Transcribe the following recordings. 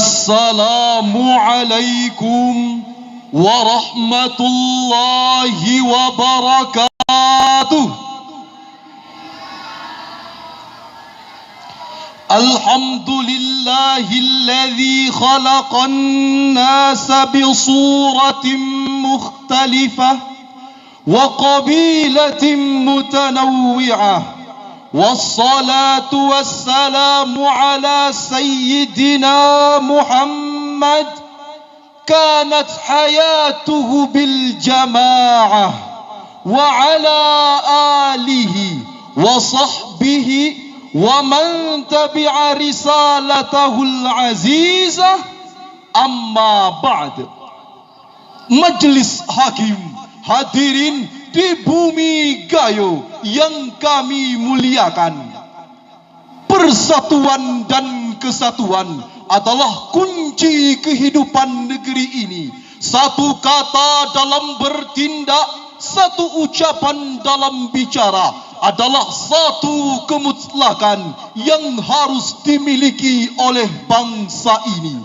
Assalamualaikum warahmatullahi wabarakatuh. Alhamdulillahilladzi khalaqan nasa bi suratin mukhtalifah wa qabilatin mutanawwi'ah. والصلاة والسلام على سيدنا محمد كانت حياته بالجماعة وعلى آله وصحبه ومن تبع رسالته العزيزة أما بعد. Majelis Hakim, hadirin di bumi Gayo yang kami muliakan. Persatuan dan kesatuan adalah kunci kehidupan negeri ini. Satu kata dalam bertindak, satu ucapan dalam bicara adalah satu kemutlakan yang harus dimiliki oleh bangsa ini.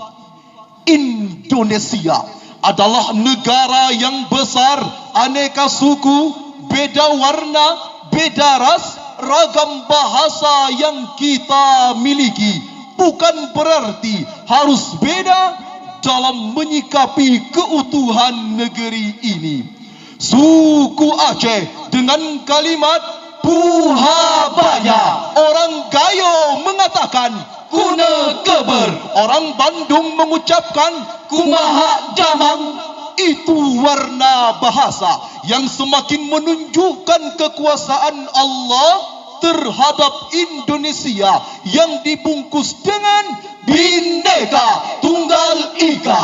Indonesia adalah negara yang besar, aneka suku, beda warna, beda ras, ragam bahasa yang kita miliki. Bukan berarti harus beda dalam menyikapi keutuhan negeri ini. Suku Aceh dengan kalimat Puhabaya, orang Gayo mengatakan Kuna Keber, orang Bandung mengucapkan Kumaha Damang. Itu warna bahasa yang semakin menunjukkan kekuasaan Allah terhadap Indonesia yang dibungkus dengan Bhinneka Tunggal Ika.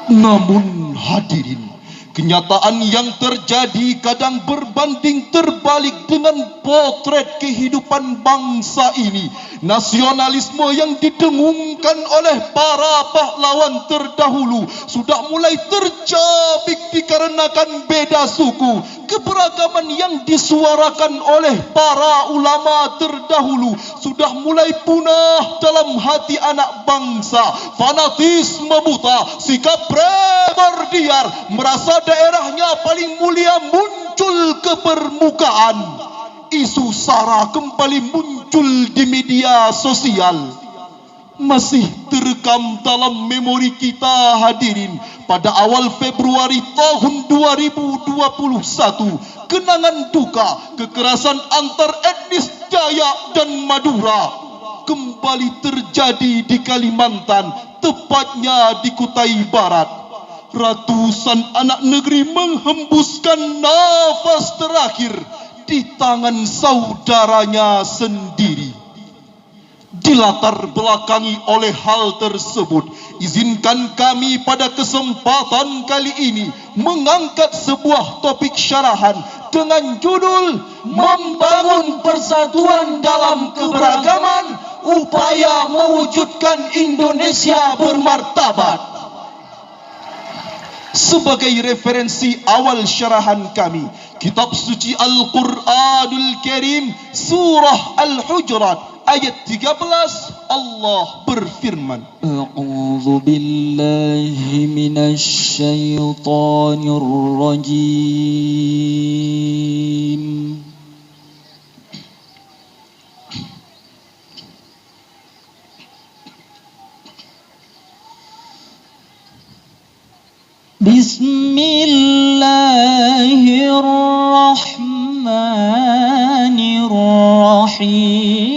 Namun hadirin, kenyataan yang terjadi kadang berbanding terbalik dengan potret kehidupan bangsa ini. Nasionalisme yang didengungkan oleh para pahlawan terdahulu sudah mulai tercabik dikarenakan beda suku. Keberagaman yang disuarakan oleh para ulama terdahulu sudah mulai punah dalam hati anak bangsa. Fanatisme buta, sikap primordial, merasa daerahnya paling mulia muncul ke permukaan. Isu SARA kembali muncul di media sosial. Masih terekam dalam memori kita hadirin pada awal Februari tahun 2021, kenangan duka kekerasan antar etnis Dayak dan Madura kembali terjadi di Kalimantan, tepatnya di Kutai Barat. Ratusan anak negeri menghembuskan nafas terakhir di tangan saudaranya sendiri. Dilatar belakangi oleh hal tersebut, izinkan kami pada kesempatan kali ini mengangkat sebuah topik syarahan dengan judul Membangun Persatuan dalam Keberagaman, Upaya Mewujudkan Indonesia Bermartabat. Sebagai referensi awal syarahan kami, kitab suci Al-Quranul Karim, surah Al-Hujurat ayat 13, Allah berfirman, A'udzu billahi minasy syaithanir rajim. Bismillahirrahmanirrahim.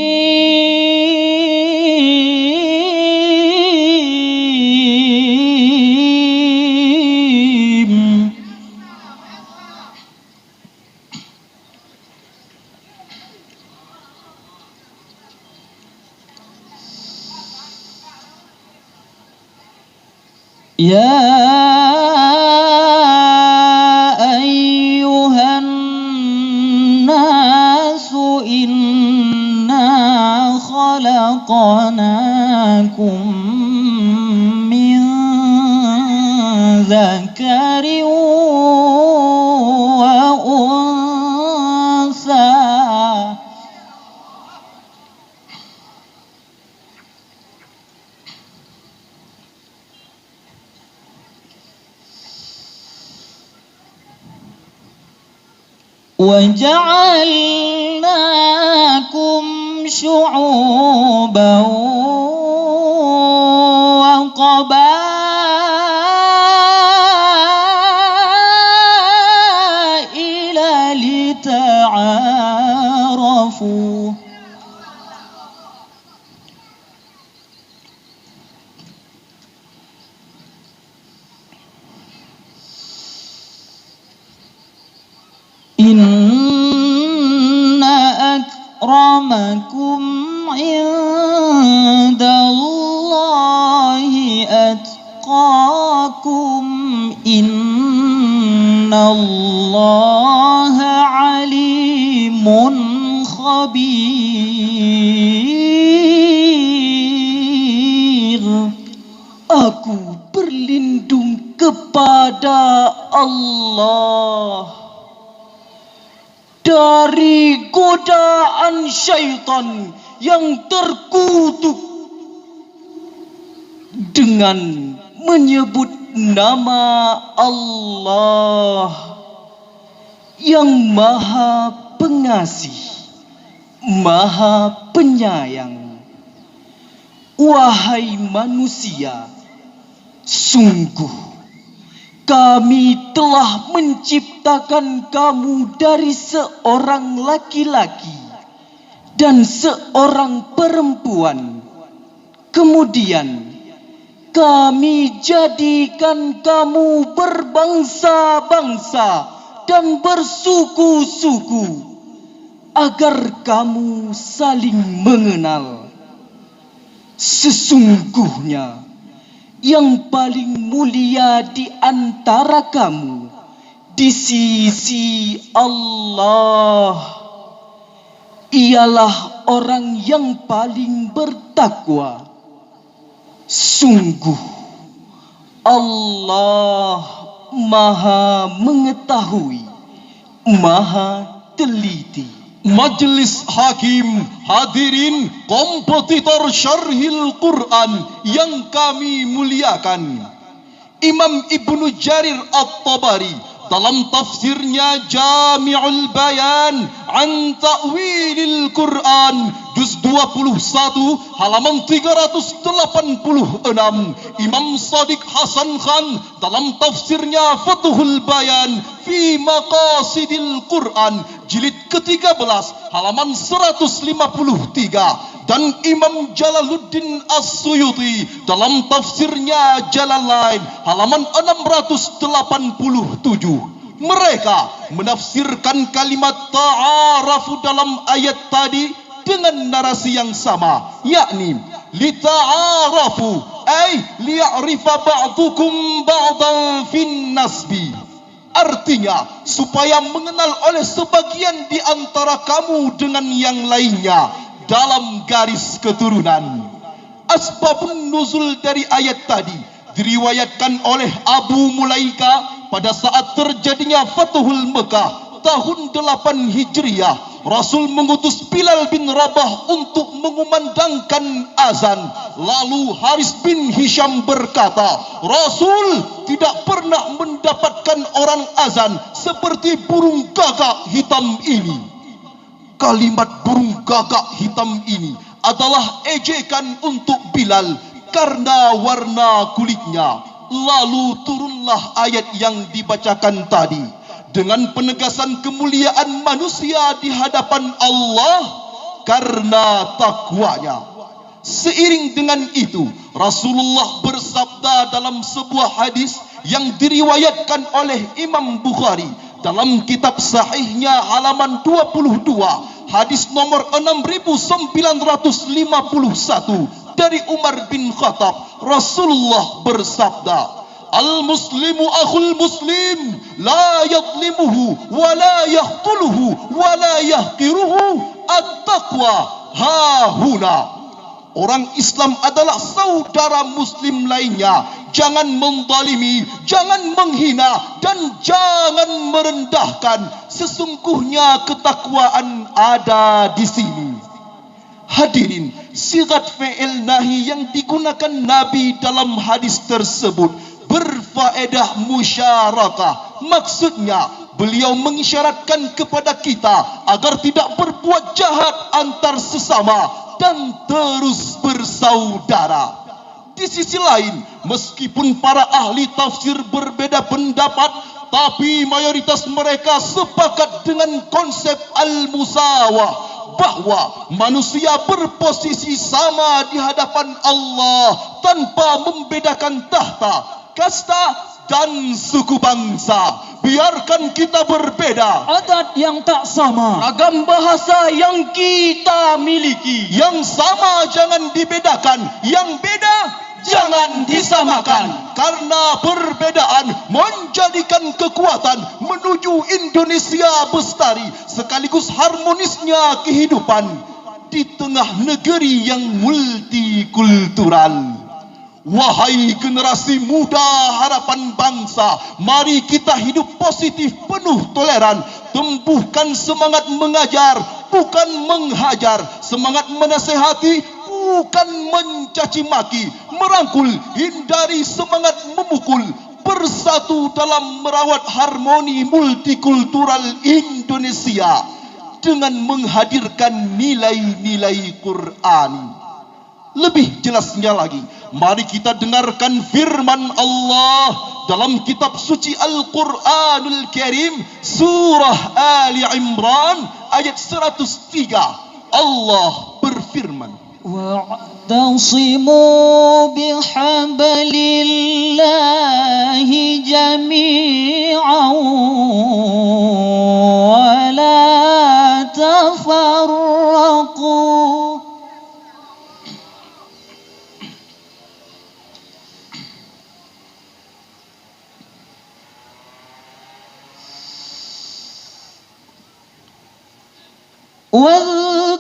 Ya خلقناكم من ذكر وأنثى وجعلناكم شعوبا وقبائل لتعارفوا إن أكرمكم عند الله أتقاكم إن الله عليم خبير. Aku berlindung kepada Allah dari godaan syaitan yang terkutuk dengan menyebut nama Allah yang Maha Pengasih, Maha Penyayang. Wahai manusia, sungguh kami telah menciptakan kamu dari seorang laki-laki dan seorang perempuan. Kemudian kami jadikan kamu berbangsa-bangsa dan bersuku-suku agar kamu saling mengenal. Sesungguhnya yang paling mulia di antara kamu di sisi Allah ialah orang yang paling bertakwa. Sungguh Allah Maha mengetahui, Maha teliti. Majelis Hakim, hadirin kompetitor Syarhil Quran yang kami muliakan, Imam Ibnu Jarir At-Tabari dalam tafsirnya Jami'ul Bayan an Ta'wilil Quran juz 21 halaman 386, Imam Shadiq Hasan Khan dalam tafsirnya Fathul Bayan fi Maqasidil Quran jilid ke-13 halaman 153, dan Imam Jalaluddin As-Suyuti dalam tafsirnya Jalalain halaman 687. Mereka menafsirkan kalimat ta'arafu dalam ayat tadi dengan narasi yang sama, yakni lita'arafu ay liya'rifa ba'dukum ba'dan fin nasbi. Artinya supaya mengenal oleh sebagian di antara kamu dengan yang lainnya dalam garis keturunan. Asbabun nuzul dari ayat tadi diriwayatkan oleh Abu Mulaika pada saat terjadinya Fathul Mekah tahun 8 Hijriah. Rasul mengutus Bilal bin Rabah untuk mengumandangkan azan. Lalu Haris bin Hisham berkata, Rasul tidak pernah mendapatkan orang azan seperti burung gagak hitam ini. Kalimat burung gagak hitam ini adalah ejekan untuk Bilal karena warna kulitnya. Lalu turunlah ayat yang dibacakan tadi dengan penegasan kemuliaan manusia di hadapan Allah karena takwanya. Seiring dengan itu, Rasulullah bersabda dalam sebuah hadis yang diriwayatkan oleh Imam Bukhari dalam kitab sahihnya halaman 22, hadis nomor 6951 dari Umar bin Khattab. Rasulullah bersabda, Al-Muslimu akhul Muslim, la yadlimuhu, wa la yahtuluhu, wa la yahqiruhu, at-taqwa hahuna. Orang Islam adalah saudara Muslim lainnya. Jangan menzalimi, jangan menghina, dan jangan merendahkan. Sesungguhnya ketakwaan ada di sini. Hadirin, sigat fi'il nahi yang digunakan Nabi dalam hadis tersebut berfaedah musyarakah. Maksudnya beliau mengisyaratkan kepada kita agar tidak berbuat jahat antar sesama dan terus bersaudara. Di sisi lain, meskipun para ahli tafsir berbeda pendapat, tapi mayoritas mereka sepakat dengan konsep al-musawah, bahwa manusia berposisi sama di hadapan Allah tanpa membedakan tahta, kasta dan suku bangsa. Biarkan kita berbeda, adat yang tak sama, ragam bahasa yang kita miliki. Yang sama jangan dibedakan, yang beda jangan disamakan. Karena perbedaan menjadikan kekuatan menuju Indonesia bestari, sekaligus harmonisnya kehidupan di tengah negeri yang multikultural. Wahai generasi muda harapan bangsa, mari kita hidup positif penuh toleran, tumbuhkan semangat mengajar bukan menghajar, semangat menasihati bukan mencaci maki, merangkul hindari semangat memukul, bersatu dalam merawat harmoni multikultural Indonesia dengan menghadirkan nilai-nilai Qur'ani. Lebih jelasnya lagi, mari kita dengarkan firman Allah dalam kitab suci Al-Quranul Karim, surah Ali Imran ayat 103. Allah berfirman, wa'tasimu bihablillahi jami'an wa la tafarraqu.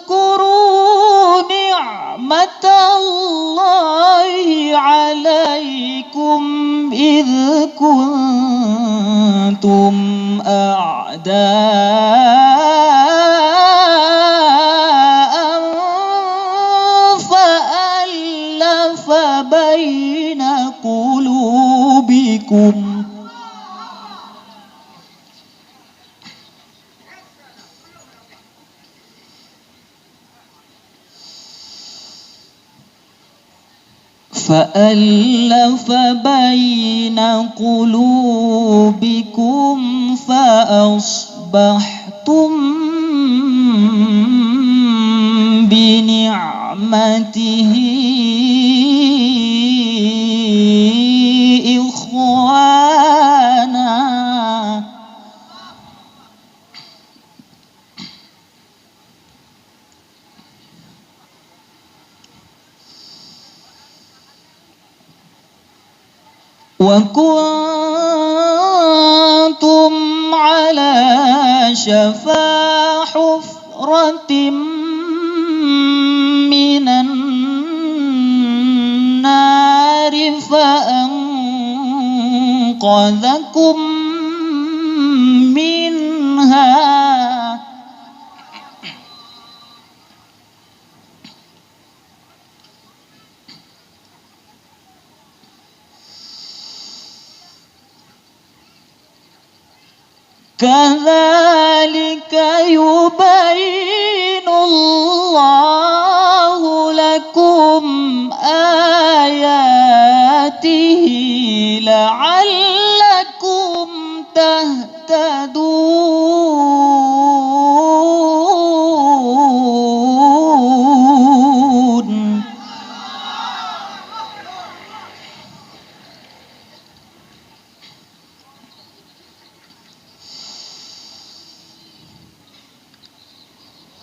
واذكروا نعمة الله عليكم إذ كنتم أعداء فألف بين قلوبكم فألف بين قلوبكم فأصبحتم بنعمته إخوانا وكنتم على شفا حفرة من النار فأنقذكم منها كذلك يبين الله لكم آياته لعلكم تهتدون.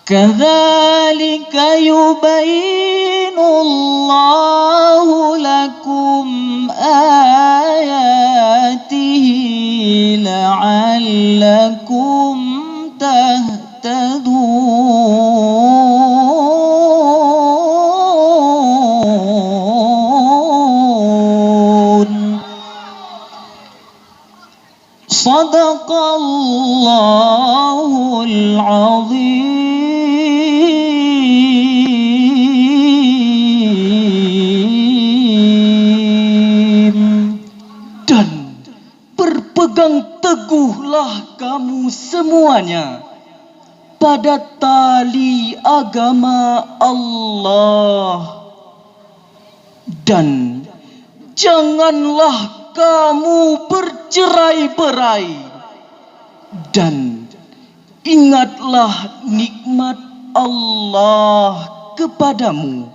كذلك يبين الله لكم آياته لعلكم تهتدون. صدق الله العظيم. pegang teguhlah kamu semuanya pada tali agama Allah. Dan janganlah kamu bercerai-berai. Dan ingatlah nikmat Allah kepadamu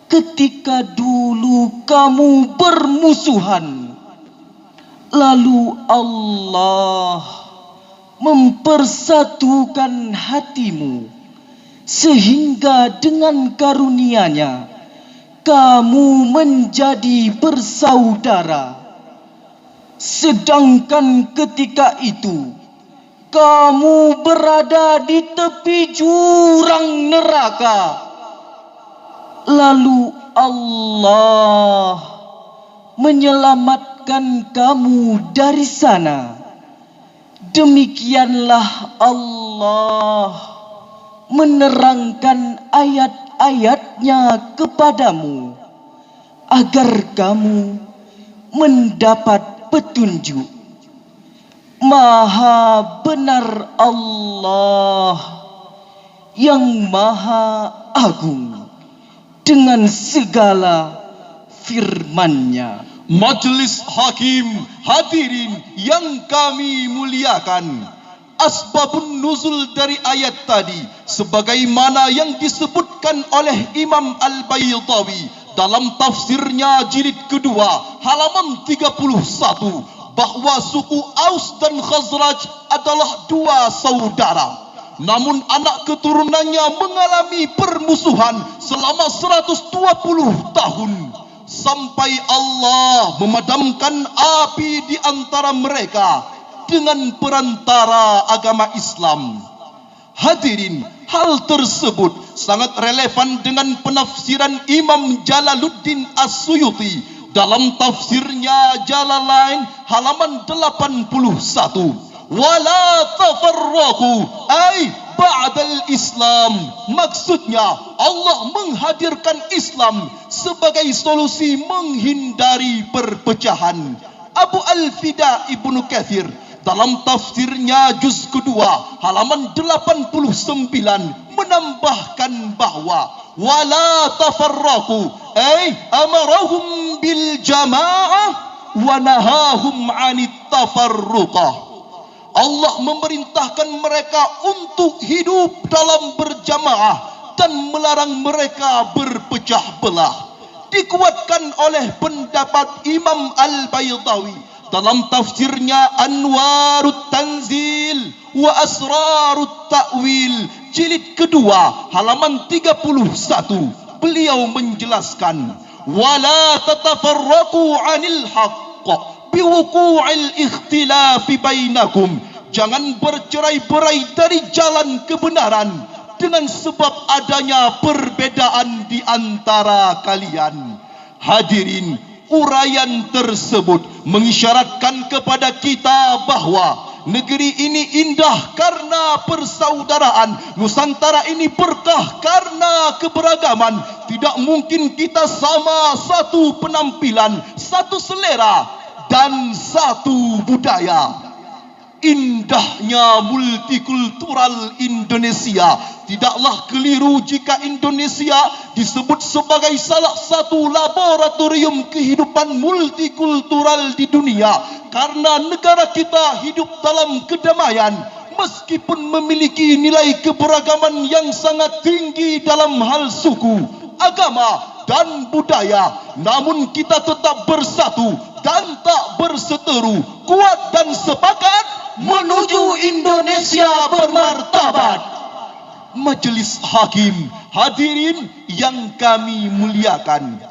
ketika dulu kamu bermusuhan. Lalu Allah mempersatukan hatimu sehingga dengan karunia-Nya kamu menjadi bersaudara. Sedangkan ketika itu kamu berada di tepi jurang neraka. Lalu Allah menyelamatkan kamu dari sana. Demikianlah Allah menerangkan ayat-ayat-Nya kepadamu agar kamu mendapat petunjuk. Maha benar Allah yang maha agung dengan segala firman-Nya. Majelis Hakim, hadirin yang kami muliakan, asbabun nuzul dari ayat tadi sebagaimana yang disebutkan oleh Imam Al-Baydawi dalam tafsirnya jilid kedua halaman 31, bahwa suku Aus dan Khazraj adalah dua saudara, namun anak keturunannya mengalami permusuhan selama 120 tahun sampai Allah memadamkan api di antara mereka dengan perantara agama Islam. Hadirin, hal tersebut sangat relevan dengan penafsiran Imam Jalaluddin As-Suyuti dalam tafsirnya Jalalain halaman 81. Wala tafarraqu ay ba'dal Islam. Maksudnya Allah menghadirkan Islam sebagai solusi menghindari perpecahan. Abu Al-Fida Ibnu Katsir dalam tafsirnya juz kedua halaman 89 menambahkan bahwa wala tafarraqu ay amarahum bil jamaah wa nahahum 'anit tafarruqah. Allah memerintahkan mereka untuk hidup dalam berjamaah dan melarang mereka berpecah belah. Dikuatkan oleh pendapat Imam Al-Baydawi dalam tafsirnya Anwarut Tanzil wa Asrarut Ta'wil jilid kedua halaman 31. Beliau menjelaskan, wala tatafarraqu 'anil haqq biwuqu'il ikhtilafi bainakum. Jangan bercerai-berai dari jalan kebenaran dengan sebab adanya perbedaan di antara kalian. Hadirin, uraian tersebut mengisyaratkan kepada kita bahwa negeri ini indah karena persaudaraan, Nusantara ini berkah karena keberagaman. Tidak mungkin kita sama satu penampilan, satu selera dan satu budaya. Indahnya multikultural Indonesia. Tidaklah keliru jika Indonesia disebut sebagai salah satu laboratorium kehidupan multikultural di dunia, karena negara kita hidup dalam kedamaian meskipun memiliki nilai keberagaman yang sangat tinggi dalam hal suku, agama dan budaya. Namun kita tetap bersatu dan tak berseteru, kuat dan sepakat menuju Indonesia bermartabat. Majelis Hakim, hadirin yang kami muliakan,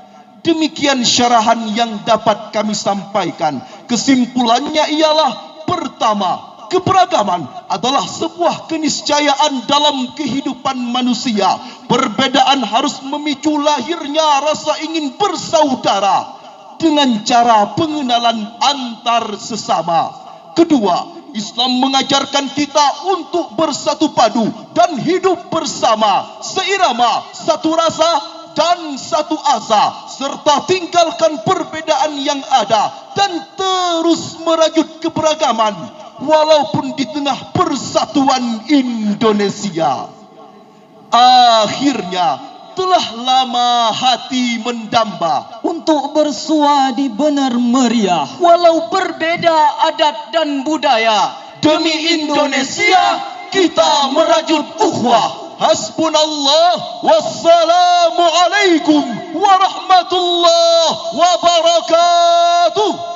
demikian syarahan yang dapat kami sampaikan. Kesimpulannya ialah, pertama, keberagaman adalah sebuah keniscayaan dalam kehidupan manusia. Perbedaan harus memicu lahirnya rasa ingin bersaudara dengan cara pengenalan antar sesama. Kedua, Islam mengajarkan kita untuk bersatu padu dan hidup bersama, seirama, satu rasa dan satu asa, serta tinggalkan perbedaan yang ada dan terus merajut keberagaman walaupun di tengah persatuan Indonesia. Akhirnya telah lama hati mendamba untuk bersuadi benar meriah, walau berbeda adat dan budaya. demi Indonesia kita merajut ukhuwah. Hasbunallah, wassalamu alaikum warahmatullahi wabarakatuh.